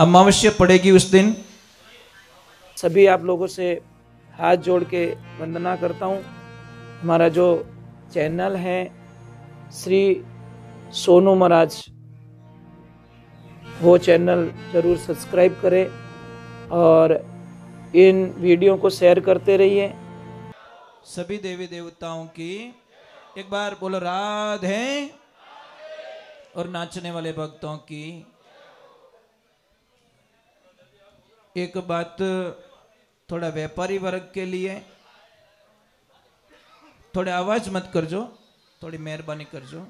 अमावस्या पड़ेगी उस दिन। सभी आप लोगों से हाथ जोड़ के वंदना करता हूँ। हमारा जो चैनल है श्री सोनू महाराज, वो चैनल जरूर सब्सक्राइब करें और इन वीडियो को शेयर करते रहिए। सभी देवी देवताओं की एक बार बोलो राधे, और नाचने वाले भक्तों की। एक बात थोड़ा व्यापारी वर्ग के लिए, थोड़े आवाज मत करजो, थोड़ी मेहरबानी करजो।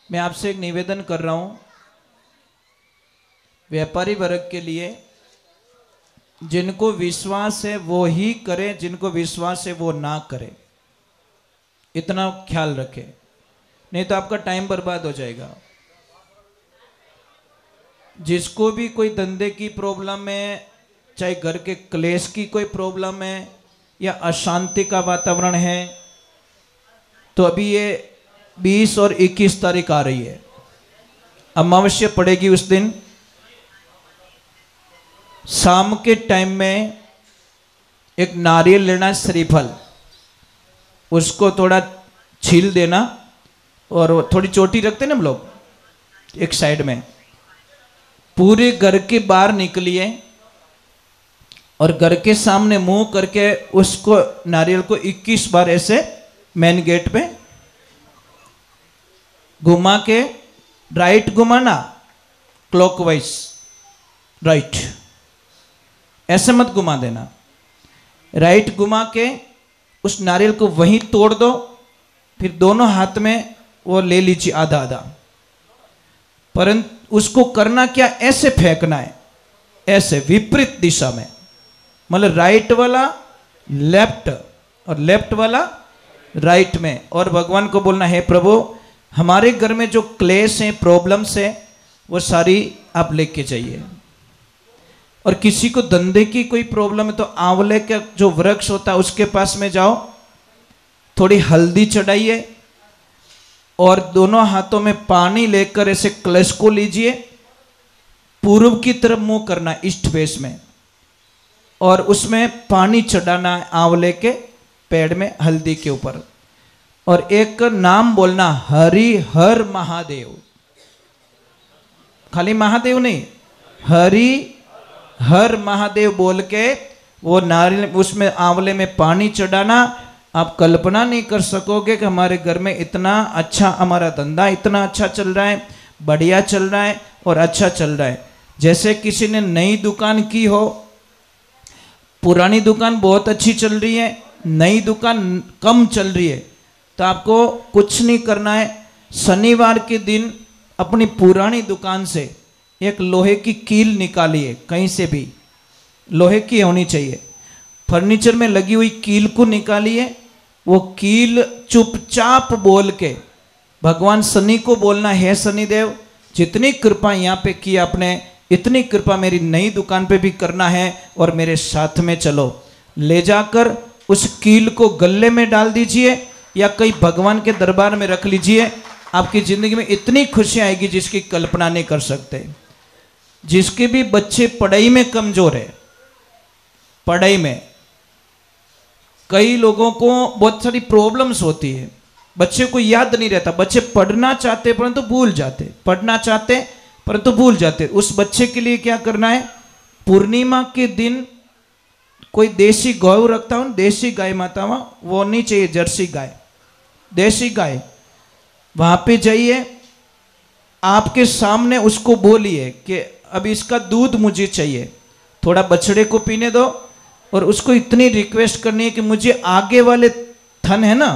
मैं आपसे एक निवेदन कर रहा हूं, व्यापारी वर्ग के लिए, जिनको विश्वास है वो ही करे, जिनको विश्वास है वो ना करे, इतना ख्याल रखें, नहीं तो आपका टाइम बर्बाद हो जाएगा। जिसको भी कोई धंधे की प्रॉब्लम है, चाहे घर के क्लेश की कोई प्रॉब्लम है या अशांति का वातावरण है, तो अभी ये 20 और 21 तारीख आ रही है, अमावस्या पड़ेगी उस दिन। शाम के टाइम में एक नारियल लेना, श्रीफल, उसको थोड़ा छील देना और थोड़ी चोटी रखते ना हम लोग एक साइड में, पूरे घर के बाहर निकलिए और घर के सामने मुंह करके उसको नारियल को 21 बार ऐसे मेन गेट पे घुमा के, राइट घुमाना, क्लॉकवाइज राइट, ऐसे मत घुमा देना, राइट घुमा के उस नारियल को वहीं तोड़ दो, फिर दोनों हाथ में वो ले लीजिए आधा आधा। परंतु उसको करना क्या, ऐसे फेंकना है, ऐसे विपरीत दिशा में, मतलब राइट वाला लेफ्ट और लेफ्ट वाला राइट में। और भगवान को बोलना है, प्रभु हमारे घर में जो क्लेश है, प्रॉब्लम्स है, वो सारी आप लेके जाइए। और किसी को धंधे की कोई प्रॉब्लम है तो आंवले का जो वृक्ष होता है उसके पास में जाओ, थोड़ी हल्दी चढ़ाइए और दोनों हाथों में पानी लेकर ऐसे कलश को लीजिए, पूर्व की तरफ मुंह करना ईस्ट फेस में, और उसमें पानी चढ़ाना है आंवले के पेड़ में, हल्दी के ऊपर, और एक नाम बोलना, हरि हर महादेव। खाली महादेव नहीं, हरि हर महादेव बोल के वो नारियल उसमें आंवले में पानी चढ़ाना। आप कल्पना नहीं कर सकोगे कि हमारे घर में इतना अच्छा, हमारा धंधा इतना अच्छा चल रहा है, बढ़िया चल रहा है और अच्छा चल रहा है। जैसे किसी ने नई दुकान की हो, पुरानी दुकान बहुत अच्छी चल रही है, नई दुकान कम चल रही है, तो आपको कुछ नहीं करना है, शनिवार के दिन अपनी पुरानी दुकान से एक लोहे की कील निकालिए, कहीं से भी लोहे की होनी चाहिए, फर्नीचर में लगी हुई कील को निकालिए। वो कील चुपचाप बोल के भगवान शनि को बोलना, है शनिदेव जितनी कृपा यहाँ पे की आपने, इतनी कृपा मेरी नई दुकान पे भी करना है और मेरे साथ में चलो। ले जाकर उस कील को गले में डाल दीजिए या कहीं भगवान के दरबार में रख लीजिए। आपकी जिंदगी में इतनी खुशी आएगी जिसकी कल्पना नहीं कर सकते। जिसके भी बच्चे पढ़ाई में कमजोर है, पढ़ाई में कई लोगों को बहुत सारी प्रॉब्लम्स होती है, बच्चे को याद नहीं रहता, बच्चे पढ़ना चाहते परंतु भूल जाते, पढ़ना चाहते परंतु भूल जाते। उस बच्चे के लिए क्या करना है, पूर्णिमा के दिन कोई देसी गौ रखता हूं, देसी गाय माता, वो नहीं चाहिए, जर्सी गाय, देसी गाय, वहां पे जाइए, आपके सामने उसको बोलिए कि अभी इसका दूध मुझे चाहिए, थोड़ा बछड़े को पीने दो, और उसको इतनी रिक्वेस्ट करनी है कि मुझे आगे वाले थन है ना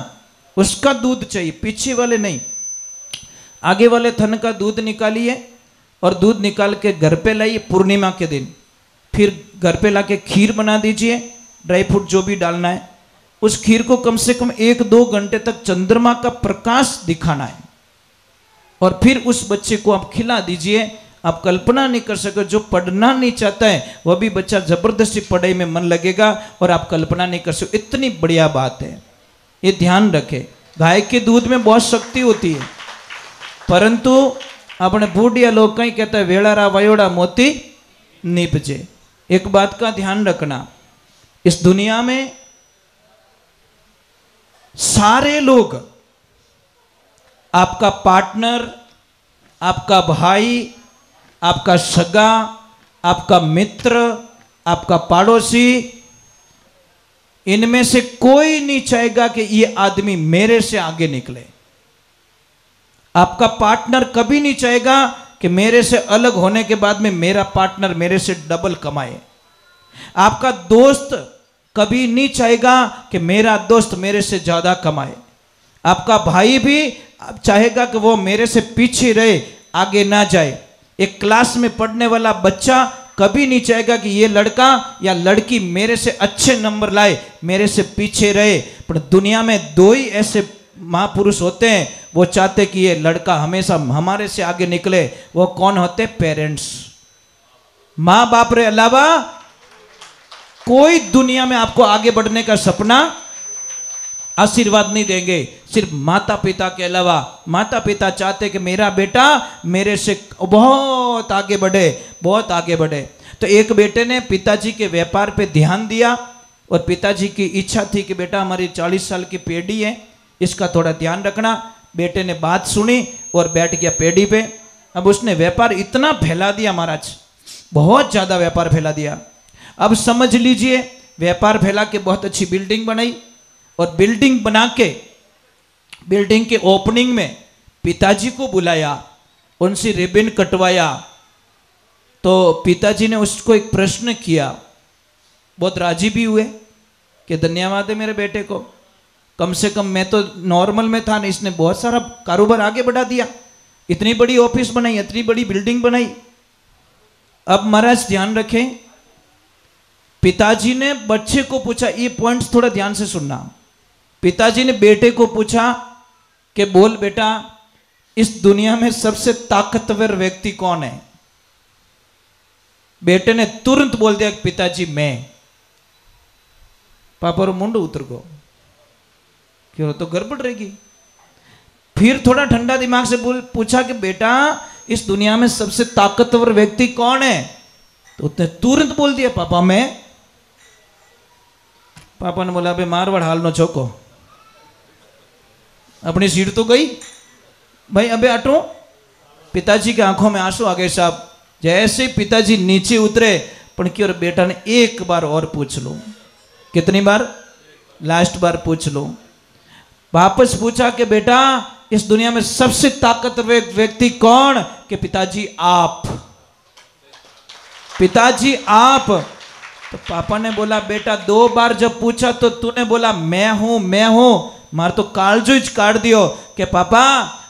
उसका दूध चाहिए, पीछे वाले नहीं, आगे वाले थन का दूध निकालिए और दूध निकाल के घर पे लाइए पूर्णिमा के दिन। फिर घर पे लाके खीर बना दीजिए, ड्राई फ्रूट जो भी डालना है, उस खीर को कम से कम 1-2 घंटे तक चंद्रमा का प्रकाश दिखाना है और फिर उस बच्चे को आप खिला दीजिए। आप कल्पना नहीं कर सकते, जो पढ़ना नहीं चाहता है वह भी बच्चा जबरदस्ती पढ़ाई में मन लगेगा और आप कल्पना नहीं कर सकते, इतनी बढ़िया बात है। ये ध्यान रखें, गाय के दूध में बहुत शक्ति होती है, परंतु अपने बूढ़िया लोग कहीं कहते हैं वेड़ारा वयोड़ा मोती निपजे। एक बात का ध्यान रखना, इस दुनिया में सारे लोग, आपका पार्टनर, आपका भाई, आपका सगा, आपका मित्र, आपका पड़ोसी, इनमें से कोई नहीं चाहेगा कि ये आदमी मेरे से आगे निकले। आपका पार्टनर कभी नहीं चाहेगा कि मेरे से अलग होने के बाद में मेरा पार्टनर मेरे से डबल कमाए। आपका दोस्त कभी नहीं चाहेगा कि मेरा दोस्त मेरे से ज्यादा कमाए। आपका भाई भी चाहेगा कि वो मेरे से पीछे रहे, आगे ना जाए। एक क्लास में पढ़ने वाला बच्चा कभी नहीं चाहेगा कि ये लड़का या लड़की मेरे से अच्छे नंबर लाए, मेरे से पीछे रहे। पर दुनिया में दो ही ऐसे महापुरुष होते हैं, वो चाहते कि ये लड़का हमेशा हमारे से आगे निकले। वो कौन होते? पेरेंट्स। माँ बाप रे अलावा कोई दुनिया में आपको आगे बढ़ने का सपना, आशीर्वाद नहीं देंगे। सिर्फ माता पिता के अलावा। माता पिता चाहते कि मेरा बेटा मेरे से बहुत आगे बढ़े, बहुत आगे बढ़े। तो एक बेटे ने पिताजी के व्यापार पे ध्यान दिया और पिताजी की इच्छा थी कि बेटा हमारी 40 साल की पेढ़ी है, इसका थोड़ा ध्यान रखना। बेटे ने बात सुनी और बैठ गया पेढ़ी पे। अब उसने व्यापार इतना फैला दिया महाराज, बहुत ज्यादा व्यापार फैला दिया। अब समझ लीजिए, व्यापार फैला के बहुत अच्छी बिल्डिंग बनाई और बिल्डिंग बना के बिल्डिंग के ओपनिंग में पिताजी को बुलाया, उनसे रिबन कटवाया। तो पिताजी ने उसको एक प्रश्न किया, बहुत राजी भी हुए कि धन्यवाद है मेरे बेटे को, कम से कम मैं तो नॉर्मल में था, इसने बहुत सारा कारोबार आगे बढ़ा दिया, इतनी बड़ी ऑफिस बनाई, इतनी बड़ी बिल्डिंग बनाई। अब महाराज ध्यान रखें, पिताजी ने बच्चे को पूछा, ये पॉइंट्स थोड़ा ध्यान से सुनना। पिताजी ने बेटे को पूछा कि बोल बेटा, इस दुनिया में सबसे ताकतवर व्यक्ति कौन है? बेटे ने तुरंत बोल दिया पिताजी मैं। पापा रो मुंड उतर को, क्यों तो गड़बड़ रहेगी। फिर थोड़ा ठंडा दिमाग से पूछा कि बेटा इस दुनिया में सबसे ताकतवर व्यक्ति कौन है? तो उसने तुरंत बोल दिया पापा मैं। पापा ने बोला, बे मारवाड़ हाल नो चौको, अपनी सीट तो गई भाई, अबे हटो। पिताजी की आंखों में आंसू आ गए साहब। जैसे पिताजी नीचे उतरे, पर क्यों बेटा ने एक बार और पूछ लो। कितनी बार? लास्ट बार पूछ लो। वापस पूछा कि बेटा इस दुनिया में सबसे ताकतवर व्यक्ति कौन? कि पिताजी आप। पिताजी आप। तो पापा ने बोला, बेटा 2 बार जब पूछा तो तूने बोला मैं हूं मैं हूं, मार तो कालजू काट दियो कि पापा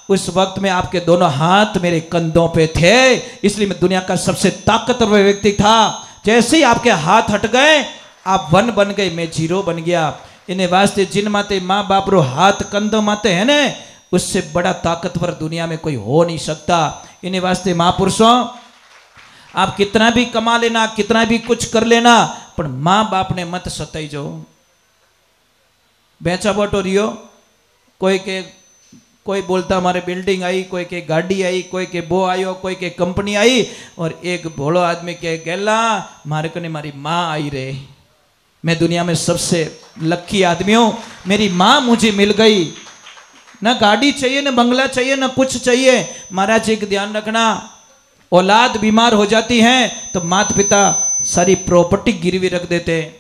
उस वक्त में आपके दोनों हाथ मेरे कंधों पे थे, इसलिए मैं दुनिया का सबसे ताकतवर व्यक्ति था। जैसे ही आपके हाथ हट गए आप 1 बन गए, मैं 0 बन गया। इन्हें वास्ते जिन माते माँ बाप रो हाथ कंधों माते है ने, उससे बड़ा ताकतवर दुनिया में कोई हो नहीं सकता। इन्हें वास्ते महापुरुषों, आप कितना भी कमा लेना, कितना भी कुछ कर लेना, पर माँ बाप ने मत सताई जो। बेचा बटो रियो, कोई बोलता हमारे बिल्डिंग आई, कोई के गाड़ी आई, कोई के वो आयो, कोई के कंपनी आई, और एक भोलो आदमी के गेला मारे को ने मारी माँ आई रे, मैं दुनिया में सबसे लकी आदमी हूं, मेरी माँ मुझे मिल गई। ना गाड़ी चाहिए, ना बंगला चाहिए, ना कुछ चाहिए। महाराज एक ध्यान रखना, औलाद बीमार हो जाती है तो माता पिता सारी प्रॉपर्टी गिरवी रख देते हैं,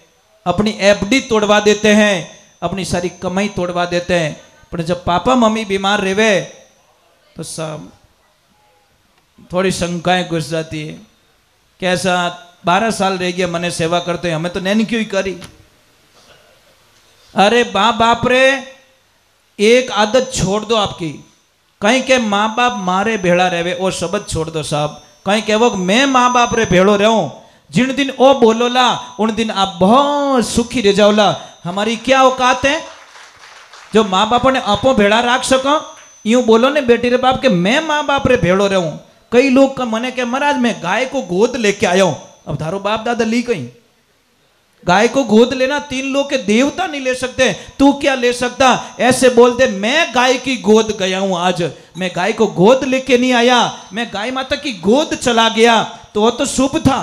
अपनी एफडी तोड़वा देते हैं, अपनी सारी कमाई तोड़वा देते हैं। पर जब पापा मम्मी बीमार रहे तो सब थोड़ी शंकाएं घुस जाती है। कैसा 12 साल रह गया मने सेवा करते, हमें तो नैन क्यों ही करी। अरे बाप रे, एक आदत छोड़ दो आपकी। कहीं के माँ बाप मारे भेड़ा रहे वो शब्द छोड़ दो साहब। कहीं कहो मैं माँ बाप रे भेड़ो रहूं, जिन दिन ओ बोलोला उन दिन आप बहुत सुखी रह जाओला। हमारी क्या औकात है जो माँ बाप ने अपो भेड़ा राख सको? यूं बोलो ने बेटी रे बाप के मैं माँ बाप रे भेड़ो रहूं। कई लोग का मने के महाराज मैं गाय को गोद लेके आया हूं। अब धारो बाप दादा ली कहीं गाय को गोद लेना 3 लोग के देवता नहीं ले सकते, तू क्या ले सकता? ऐसे बोलते मैं गाय की गोद गया हूं, आज मैं गाय को गोद लेके नहीं आया, मैं गाय माता की गोद चला गया, तो वो तो शुभ था।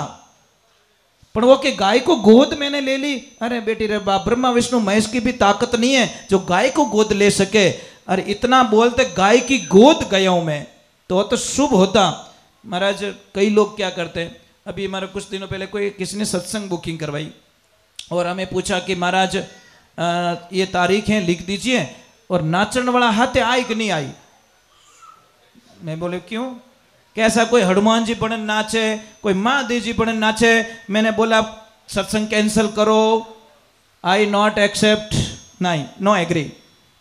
पर वो कि गाय को गोद मैंने ले ली। अरे बेटी रे बाप, ब्रह्मा विष्णु महेश की भी ताकत नहीं है जो गाय को गोद ले सके। अरे इतना बोलते गाय की गोद गया हूं मैं, तो शुभ होता। महाराज कई लोग क्या करते हैं, अभी हमारे कुछ दिनों पहले कोई किसी ने सत्संग बुकिंग करवाई और हमें पूछा कि महाराज ये तारीख है लिख दीजिए, और नाचने वाला हाथ आई कि नहीं आई। मैं बोले क्यों, कैसा कोई हनुमान जी पढ़न नाचे, कोई महादेव जी पढ़न नाचे। मैंने बोला सत्संग कैंसिल करो, आई नॉट एक्सेप्ट, नहीं नो एग्री,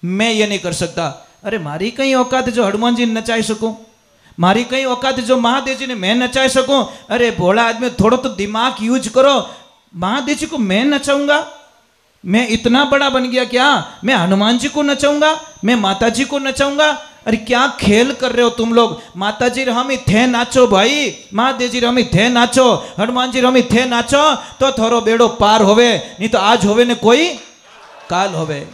मैं ये नहीं कर सकता। अरे मारी कहीं औकात है जो हनुमान जी नचाई सकूं, मारी कहीं औकात है जो महादेव जी ने मैं नचाई सकूं। अरे भोला आदमी थोड़ा तो दिमाग यूज करो, महादेव जी को मैं नचाऊंगा, मैं इतना बड़ा बन गया क्या, मैं हनुमान जी को नचाऊंगा, मैं माता जी को नचाऊंगा। अरे क्या खेल कर रहे हो तुम लोग। माता जी हम थे नाचो भाई, महादेव जी हम थे नाचो, हनुमान जी हम थे नाचो, तो थोरो बेड़ो पार होवे, नहीं तो आज होवे ने कोई काल होवे।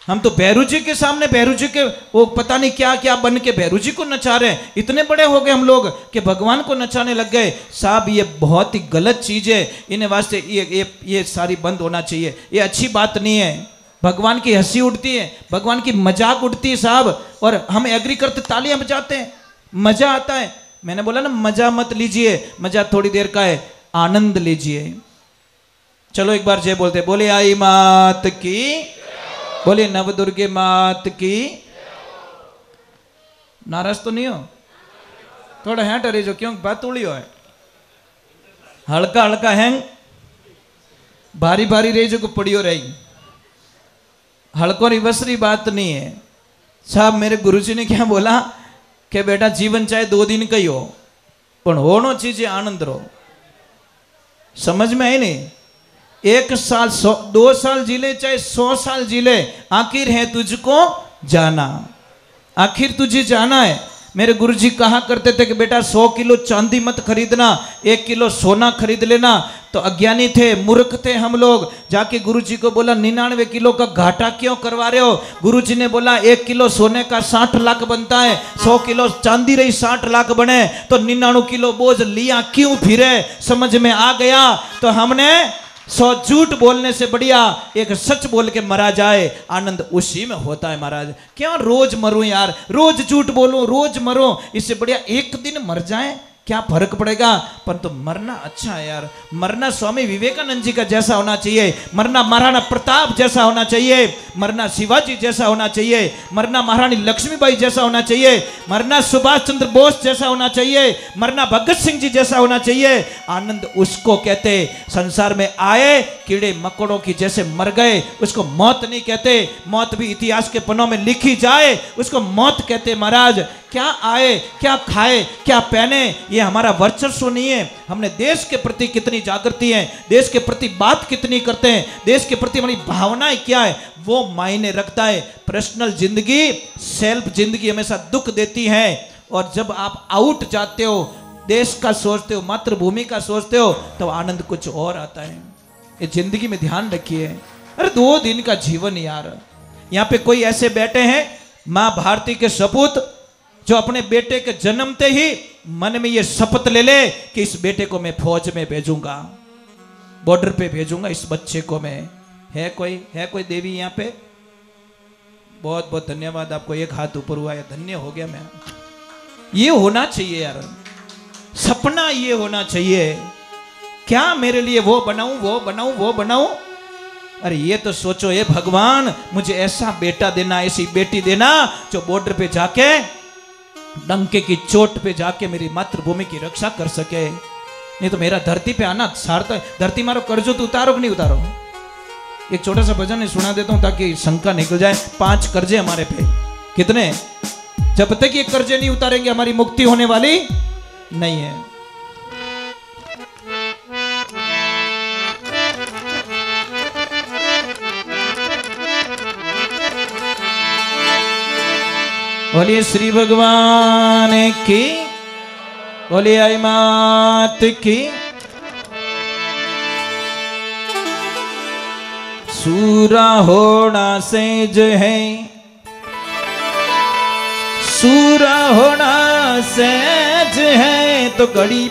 हम तो भैरू जी के सामने, भैरू जी के वो पता नहीं क्या क्या बन के भैरू जी को नचा रहे हैं। इतने बड़े हो गए हम लोग कि भगवान को नचाने लग गए। साहब ये बहुत ही गलत चीज है, इन्हें वास्ते ये सारी बंद होना चाहिए, ये अच्छी बात नहीं है। भगवान की हंसी उड़ती है, भगवान की मजाक उड़ती है साहब, और हम एग्री करते तालियां बजाते हैं, मजा आता है। मैंने बोला ना मजा मत लीजिए, मजा थोड़ी देर का है, आनंद लीजिए। चलो एक बार जय बोलते, बोले आई मात की, बोले नवदुर्गे मात की। नाराज तो नहीं हो, थोड़ा हैंट अरे जो क्यों बात उड़ी हो है, हल्का हल्का हैंग, भारी भारी रही जो को पड़ियो रही, हल्को रिवसरी बात नहीं है। साहब मेरे गुरुजी ने क्या बोला कि बेटा जीवन चाहे 2 दिन का ही हो, पर होनो चीजें आनंद रो। समझ में आई नहीं, 1 साल 2 साल जी ले चाहे 100 साल जी ले, आखिर है तुझको जाना, आखिर तुझे जाना है। मेरे गुरुजी कहा करते थे कि बेटा 100 किलो चांदी मत खरीदना, 1 किलो सोना खरीद लेना। तो अज्ञानी थे, मूर्ख थे हम लोग। जाके गुरुजी को बोला 99 किलो का घाटा क्यों करवा रहे हो। गुरुजी ने बोला 1 किलो सोने का 60 लाख बनता है, 100 किलो चांदी रही 60 लाख बने, तो 99 किलो बोझ लिया क्यों फिरे। समझ में आ गया। तो हमने 100 झूठ बोलने से बढ़िया एक सच बोल के मरा जाए, आनंद उसी में होता है महाराज। क्यों रोज मरूं यार, रोज झूठ बोलूं, रोज मरूं, इससे बढ़िया एक दिन मर जाए, क्या फर्क पड़ेगा। पर तो मरना अच्छा है यार, मरना स्वामी विवेकानंद जी का जैसा होना चाहिए, मरना महाराणा प्रताप जैसा होना चाहिए, मरना शिवाजी जैसा होना चाहिए, मरना महारानी लक्ष्मीबाई जैसा होना चाहिए, मरना सुभाष चंद्र बोस जैसा होना चाहिए, मरना भगत सिंह जी जैसा होना चाहिए। आनंद उसको कहते, संसार में आए कीड़े मकोड़ों की जैसे मर गए, उसको मौत नहीं कहते। मौत भी इतिहास के पन्नों में लिखी जाए, उसको मौत कहते। महाराज क्या आए, क्या खाए, क्या पहने, ये हमारा वर्चस्व नहीं है। हमने देश के प्रति कितनी जागृति है, देश के प्रति बात कितनी करते हैं, देश के प्रति हमारी भावनाएं क्या है, वो मायने रखता है। पर्सनल जिंदगी, सेल्फ जिंदगी हमेशा दुख देती है। और जब आप आउट जाते हो, देश का सोचते हो, मातृभूमि का सोचते हो, तो आनंद कुछ और आता है। ये जिंदगी में ध्यान रखिए। अरे 2 दिन का जीवन यार। यहाँ पे कोई ऐसे बैठे हैं माँ भारती के सपूत, जो अपने बेटे के जन्मते ही मन में ये शपथ ले ले कि इस बेटे को मैं फौज में भेजूंगा, बॉर्डर पे भेजूंगा इस बच्चे को मैं। है कोई देवी यहाँ पे? बहुत बहुत धन्यवाद आपको, एक हाथ ऊपर हुआ है, धन्य हो गया मैं। ये होना चाहिए यार, सपना ये होना चाहिए। क्या मेरे लिए वो बनाऊं, वो बनाऊं, वो बनाऊं। अरे ये तो सोचो, ये भगवान मुझे ऐसा बेटा देना, ऐसी बेटी देना जो बॉर्डर पे जाके डंके की चोट पे जाके मेरी मातृभूमि की रक्षा कर सके। नहीं तो मेरा धरती पे आना सार्थक। धरती मारो कर्जो तो उतारो कि नहीं उतारो। एक छोटा सा भजन सुना देता हूं ताकि शंका निकल जाए। 5 कर्जे हमारे पे, कितने? जब तक ये कर्जे नहीं उतारेंगे हमारी मुक्ति होने वाली नहीं है। बोलिए श्री भगवान की, बोलिए आई मात की। सूरा होना सेज है, सूरा होना सहज है, तो घड़ी